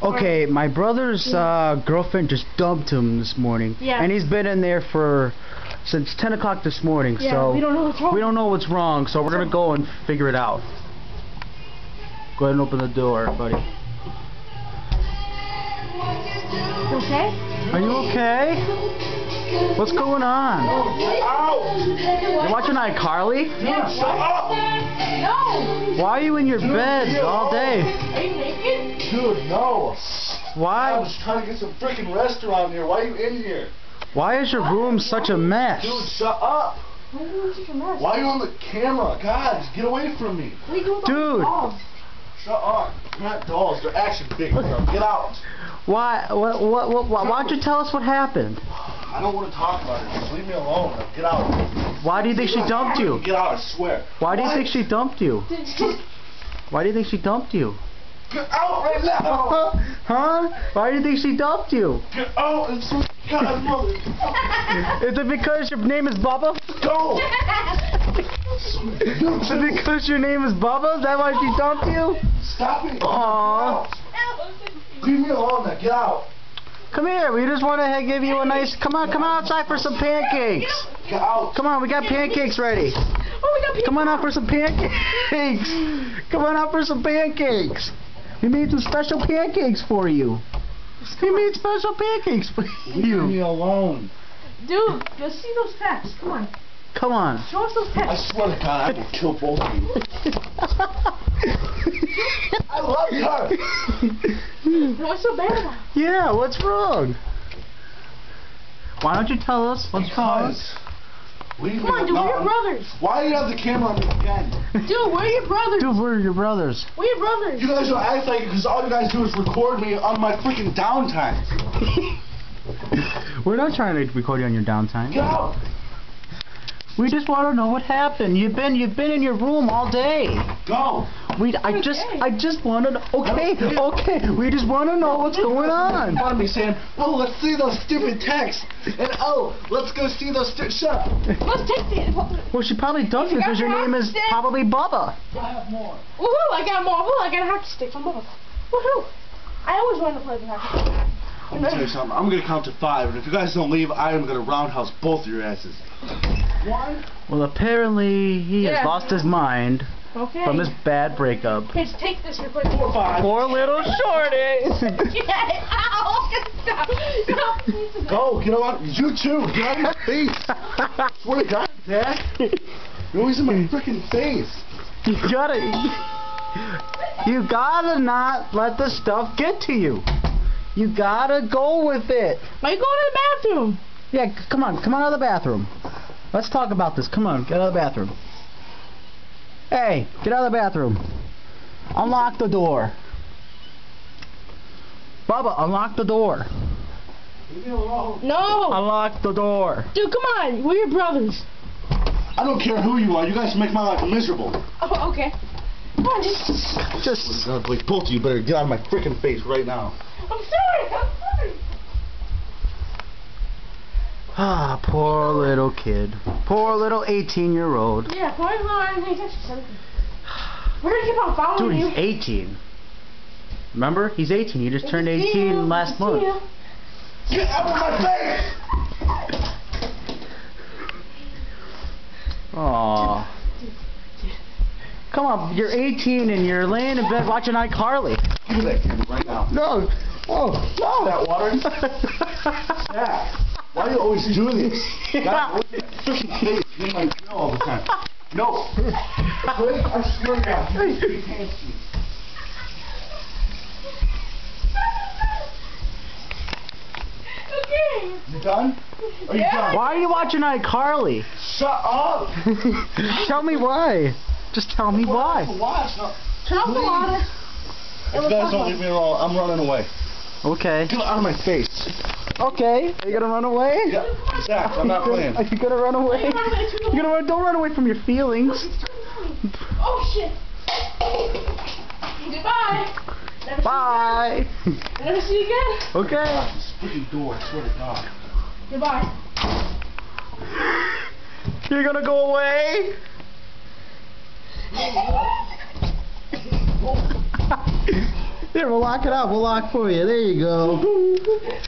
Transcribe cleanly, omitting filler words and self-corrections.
Okay, my brother's girlfriend just dumped him this morning. Yeah. And he's been in there since 10 o'clock this morning. Yeah, so we don't know what's wrong. We don't know what's wrong, so we're going to go and figure it out. Go ahead and open the door, buddy. Okay? Are you okay? What's going on? You're watching iCarly? Yeah, Shut up! No! Why are you in your bed all day? Are you naked? Dude, no. I Why? was trying to get some freaking rest around here. Why are you in here? Why is your room such a mess? Dude, shut up. Why are you doing such a mess? Why are you on the camera? God, just get away from me. What are you doing with Dude. the dogs? Shut up. They're not dolls. They're action figures. Get out. Why don't you tell us what happened? I don't want to talk about it. Just leave me alone. Now, get out. Why do you think she dumped you? Get out, I swear. Why do you think she dumped you? Dude, Why do you think she dumped you? Get out right now. Huh? Why do you think she dumped you? Get out. It's so God, mother. Is it because your name is Bubba? Go. Is it because your name is Bubba? Is that why she dumped you? Stop it. Aww. Leave me alone now. Get out. Come here, we just want to give you a nice... Come on outside for some pancakes. Get out. Come on, we got pancakes ready. Come on out for some pancakes. Come on out for some pancakes. We made some special pancakes for you. We made special pancakes for Leave me you. alone. Dude, let's see those texts. Come on. Come on. Show us those I texts. swear to God, I will kill both of you. I love her. What's so bad about it? Yeah, what's wrong? Why don't you tell us what's wrong? Leave Come on, dude, we're your brothers. Why do you have the camera on me again? Dude, we're your brothers. Dude, we're your brothers. We're your brothers. You guys don't act like it because all you guys do is record me on my freaking downtime. We're not trying to record you on your downtime. Get out. We just want to know what happened. You've been in your room all day. Go. I just want to know. Okay. We just want to know what's going on. Front of me saying, oh, let's see those stupid texts. And oh, let's go see those shut up. Let's take the... Well, she probably dumped you because your name is probably Bubba. I have more. Woohoo, I got more. I got a hockey stick from Bubba. Woohoo. I always wanted to play the hockey stick. I'm gonna tell you something. I'm gonna count to 5, and if you guys don't leave, I am gonna roundhouse both of your asses. 1. Well, apparently he has lost his mind Okay. from his bad breakup. Here, just take this real quick. 4, 5. Poor little shorty. Yeah, ow! Stop. Go, get out. You too. Get out of my face. Swear to God, Dad. You're always in my freaking face. You gotta not let the stuff get to you. You gotta go with it. Why are you going to the bathroom? Yeah, come on out of the bathroom. Let's talk about this. Come on, get out of the bathroom. Hey, get out of the bathroom. Unlock the door. Bubba, unlock the door. Leave me alone. No. Unlock the door. Dude, come on. We're your brothers. I don't care who you are. You guys make my life miserable. Oh, okay. Come on, Just Both of you better get out of my freaking face right now. I'm sorry. ah, poor little kid. Poor little 18-year-old. Yeah, why is not anything touch something? We're gonna keep on following Dude, you. he's 18. Remember? He's 18. He just turned 18 last month. Get out of my face! Aww. Come on, you're 18 and you're laying in bed watching iCarly. Give me that camera right now. No. Oh, no. That water. Yeah. Why do you always do this? God, look at my freaking face. You're in my grill all the time. No. Wait, I swear to God. You can't see. Okay. You done? Are you done? Why are you watching iCarly? Shut up! Tell me why. Just tell me why. Watch. No. Turn off the water. If you guys don't leave me alone, I'm running away. Okay. Get out of my face. Okay. Are you gonna run away? Yeah, Zach, I'm not playing. Are you gonna run away? You're gonna run. Don't run away from your feelings. Oh shit. Goodbye. Never Bye. See you again. Never see you again. Okay. This freaking door, I swear to God. Goodbye. You're gonna go away? Here, we'll lock it up. We'll lock for you. There you go.